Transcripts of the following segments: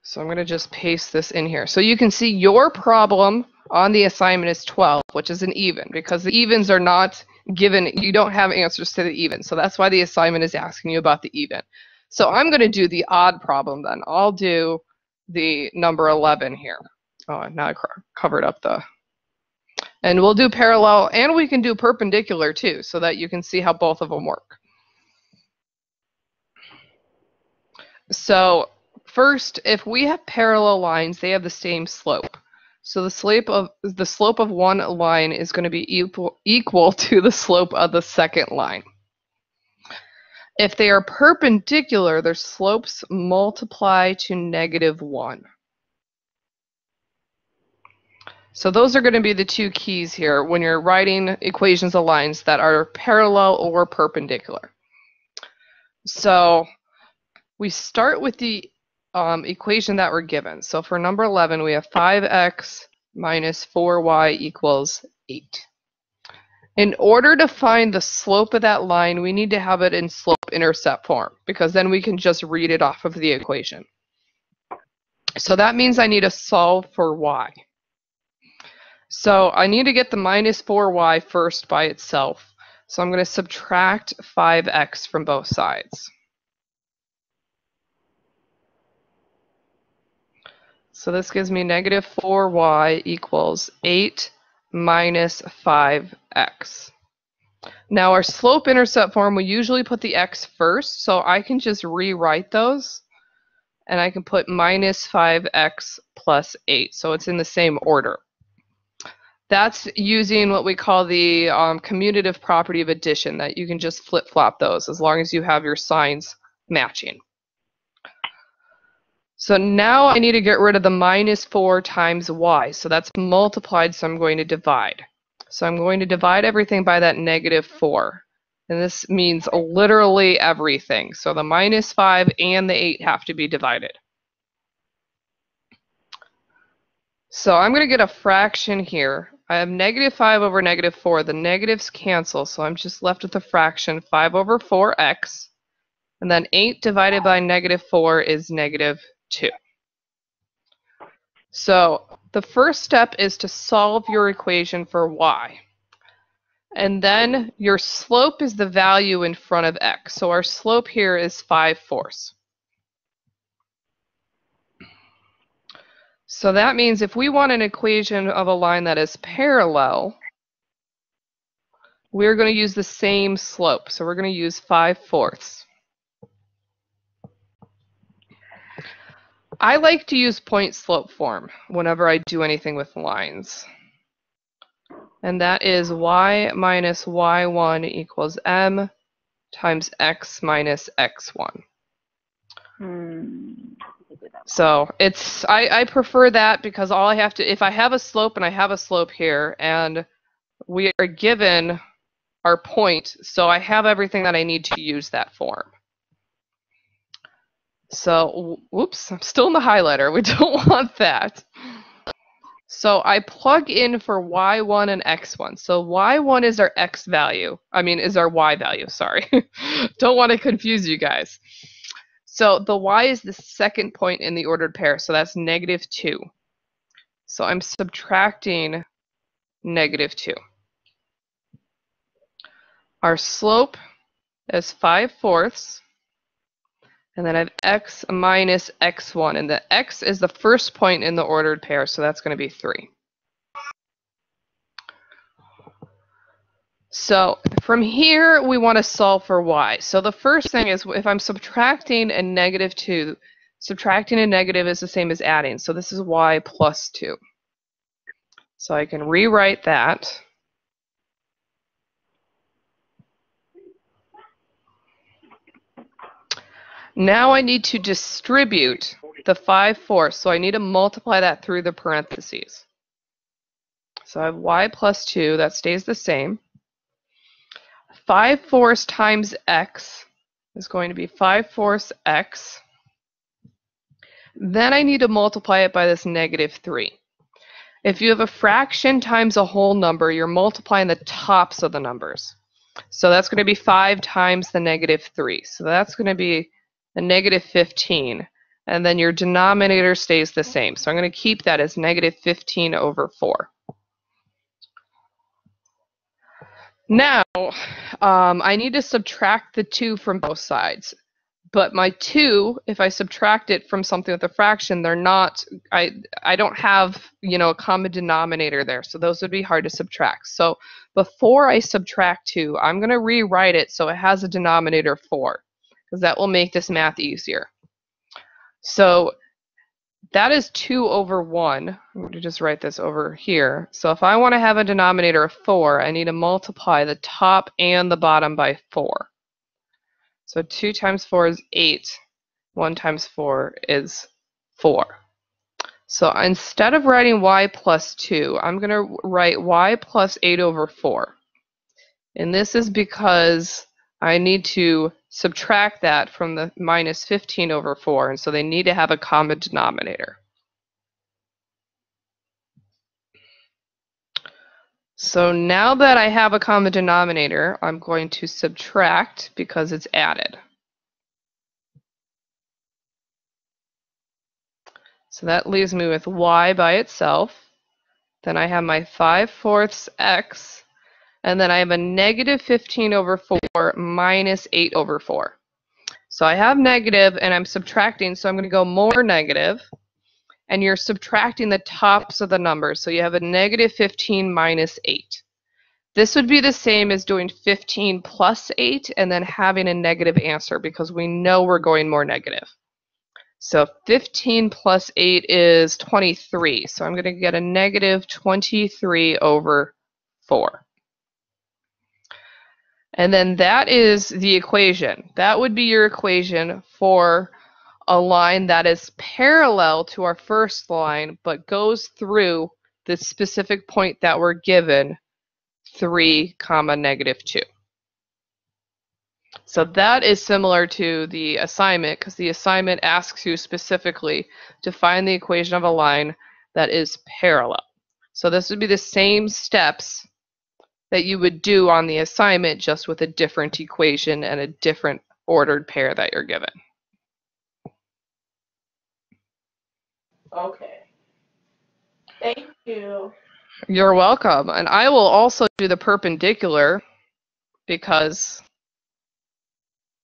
So I'm going to just paste this in here. So you can see your problem on the assignment is 12, which is an even, because the evens are not given. You don't have answers to the even. So that's why the assignment is asking you about the even. So I'm going to do the odd problem then. I'll do the number 11 here. Oh, now I covered up the... And we'll do parallel, and we can do perpendicular too, so that you can see how both of them work. So first, if we have parallel lines, they have the same slope. So the slope of one line is going to be equal to the slope of the second line. If they are perpendicular, their slopes multiply to -1. So those are going to be the two keys here when you're writing equations of lines that are parallel or perpendicular. So we start with the equation that we're given. So for number 11, we have 5x minus 4y equals 8. In order to find the slope of that line, we need to have it in slope-intercept form, because then we can just read it off of the equation. So that means I need to solve for y. So I need to get the minus 4y first by itself. So I'm going to subtract 5x from both sides. So this gives me -4y equals 8 minus 5x. Now our slope-intercept form, we usually put the x first, so I can just rewrite those, and I can put minus 5x plus 8, so it's in the same order. That's using what we call the commutative property of addition, that you can just flip-flop those as long as you have your signs matching. So now I need to get rid of the minus 4 times y. So that's multiplied, so I'm going to divide. So I'm going to divide everything by that -4. And this means literally everything. So the minus 5 and the 8 have to be divided. So I'm going to get a fraction here. I have -5 over -4. The negatives cancel, so I'm just left with a fraction, 5 over 4x. And then 8 divided by -4 is -2. So the first step is to solve your equation for y. And then your slope is the value in front of x. So our slope here is 5/4. So that means if we want an equation of a line that is parallel, we're going to use the same slope. So we're going to use 5/4. I like to use point slope form whenever I do anything with lines. And that is y minus y1 equals m times x minus x1. So it's I prefer that, because all I have to, if I have a slope and I have a slope here and we are given our point, so I have everything that I need to use that form. So, whoops, I'm still in the highlighter. We don't want that. So I plug in for y1 and x1. So y1 is our x value. Is our y value, sorry. Don't want to confuse you guys. So the y is the second point in the ordered pair, so that's -2. So I'm subtracting -2. Our slope is 5/4. And then I have x minus x1, and the x is the first point in the ordered pair, so that's going to be 3. So from here, we want to solve for y. So the first thing is, if I'm subtracting a -2, subtracting a negative is the same as adding. So this is y plus 2. So I can rewrite that. Now I need to distribute the 5/4, so I need to multiply that through the parentheses. So I have y plus 2, that stays the same. 5/4 times x is going to be 5/4 x. Then I need to multiply it by this -3. If you have a fraction times a whole number, you're multiplying the tops of the numbers. So that's going to be 5 times the -3. So that's going to be a -15. and then your denominator stays the same. So I'm going to keep that as negative 15 over 4. Now, I need to subtract the 2 from both sides. But my 2, if I subtract it from something with a fraction, they're not, I don't have, a common denominator there. So those would be hard to subtract. So before I subtract 2, I'm going to rewrite it so it has a denominator 4, because that will make this math easier. So that is 2 over 1. I'm going to just write this over here. So if I want to have a denominator of 4, I need to multiply the top and the bottom by 4. So 2 times 4 is 8. 1 times 4 is 4. So instead of writing y plus 2, I'm going to write y plus 8 over 4. And this is because I need to subtract that from the minus 15 over 4, and so they need to have a common denominator. So now that I have a common denominator, I'm going to subtract because it's added. So that leaves me with y by itself. Then I have my 5/4 x, and then I have a negative 15 over 4 minus 8 over 4. So I have negative, and I'm subtracting, so I'm going to go more negative. And you're subtracting the tops of the numbers. So you have a negative 15 minus 8. This would be the same as doing 15 plus 8 and then having a negative answer, because we know we're going more negative. So 15 plus 8 is 23. So I'm going to get a negative 23 over 4. And then that is the equation. That would be your equation for a line that is parallel to our first line but goes through the specific point that we're given, 3, negative 2. So that is similar to the assignment, because the assignment asks you specifically to find the equation of a line that is parallel. So this would be the same steps that you would do on the assignment, just with a different equation and a different ordered pair that you're given. Okay. Thank you. You're welcome. And I will also do the perpendicular, because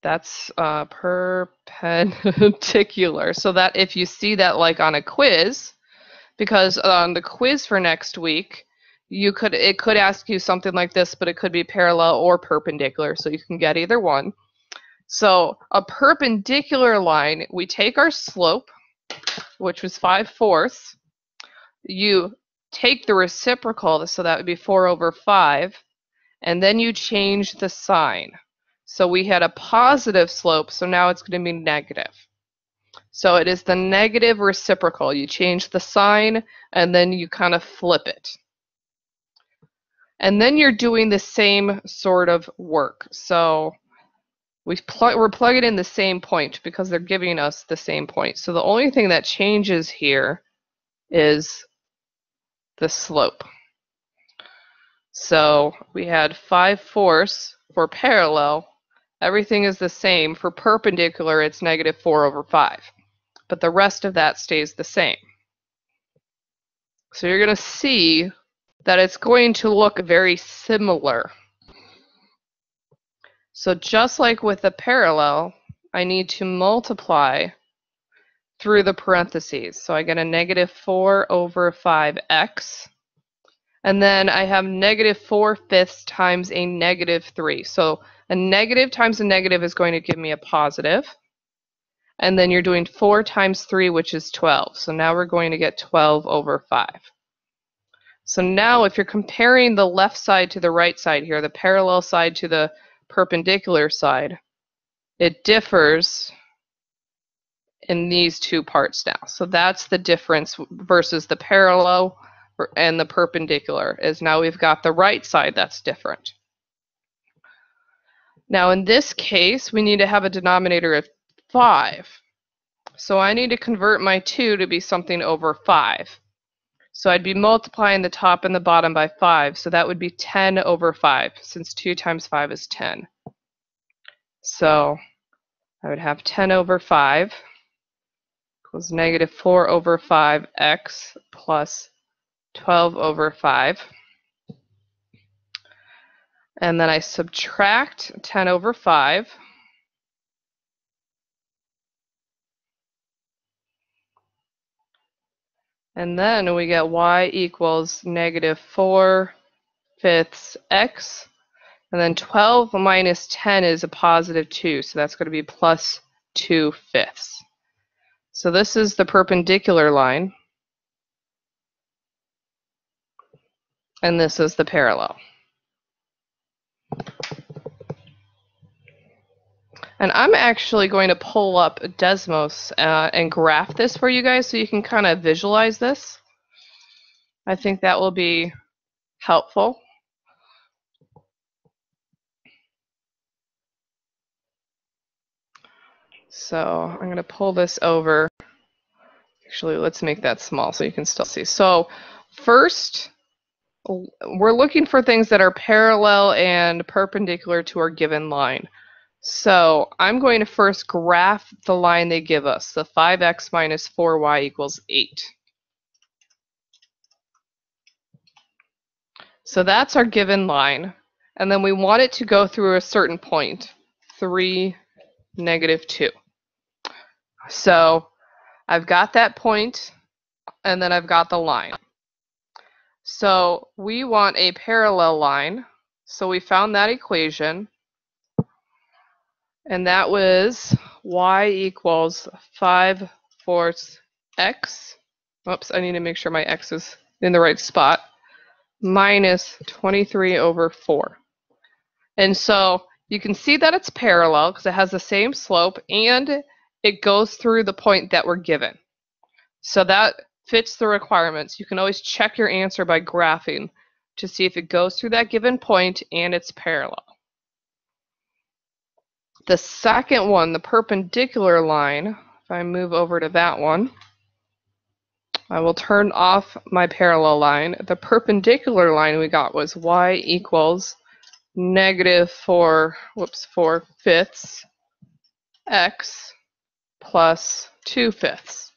that's perpendicular. So that if you see that like on a quiz, because on the quiz for next week, it could ask you something like this, but it could be parallel or perpendicular, so you can get either one. So a perpendicular line, we take our slope, which was 5/4. You take the reciprocal, so that would be 4 over 5, and then you change the sign. So we had a positive slope, so now it's going to be negative. So it is the negative reciprocal. You change the sign, and then you kind of flip it. And then you're doing the same sort of work. So we're plugging in the same point because they're giving us the same point. So the only thing that changes here is the slope. So we had 5/4 for parallel. Everything is the same. For perpendicular, it's negative 4 over 5. But the rest of that stays the same. So you're going to see that it's going to look very similar. So just like with the parallel, I need to multiply through the parentheses. So I get a negative 4 over 5x. And then I have negative 4/5 times a negative 3. So a negative times a negative is going to give me a positive. And then you're doing 4 times 3, which is 12. So now we're going to get 12 over 5. So now if you're comparing the left side to the right side here, the parallel side to the perpendicular side, it differs in these two parts now. So that's the difference versus the parallel and the perpendicular, is now we've got the right side that's different. Now in this case, we need to have a denominator of 5. So I need to convert my 2 to be something over 5. So I'd be multiplying the top and the bottom by 5. So that would be 10 over 5, since 2 times 5 is 10. So I would have 10 over 5. equals negative 4 over 5x plus 12 over 5. And then I subtract 10 over 5. And then we get y equals negative 4/5 x. And then 12 minus 10 is a positive 2, so that's going to be plus 2/5. So this is the perpendicular line, and this is the parallel. And I'm actually going to pull up Desmos and graph this for you guys so you can kind of visualize this. I think that will be helpful. So I'm going to pull this over. Actually, let's make that small so you can still see. So first, we're looking for things that are parallel and perpendicular to our given line. So I'm going to first graph the line they give us, the 5x minus 4y equals 8. So that's our given line. And then we want it to go through a certain point, 3, negative 2. So I've got that point, and then I've got the line. So we want a parallel line. So we found that equation. And that was y equals 5/4 x. Oops, I need to make sure my x is in the right spot. Minus 23 over 4. And so you can see that it's parallel because it has the same slope and it goes through the point that we're given. So that fits the requirements. You can always check your answer by graphing to see if it goes through that given point and it's parallel. The second one, the perpendicular line, if I move over to that one, I will turn off my parallel line. The perpendicular line we got was y equals negative 4/5 x plus 2/5.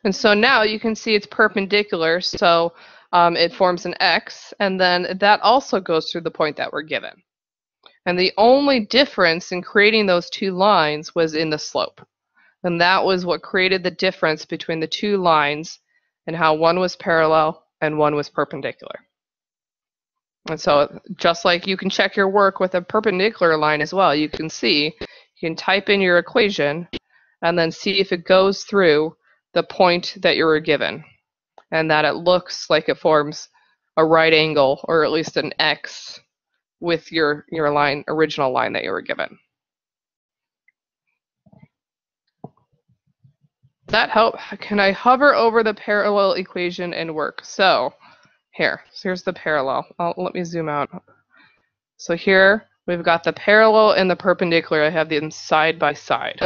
And so now you can see it's perpendicular, so it forms an x, and then that also goes through the point that we're given. And the only difference in creating those two lines was in the slope. And that was what created the difference between the two lines and how one was parallel and one was perpendicular. And so just like you can check your work with a perpendicular line as well, you can see, you can type in your equation and then see if it goes through the point that you were given and that it looks like it forms a right angle or at least an X with your line, original line that you were given. Does that help? Can I hover over the parallel equation and work? So here's the parallel. Let me zoom out. So here we've got the parallel and the perpendicular. I have them side by side.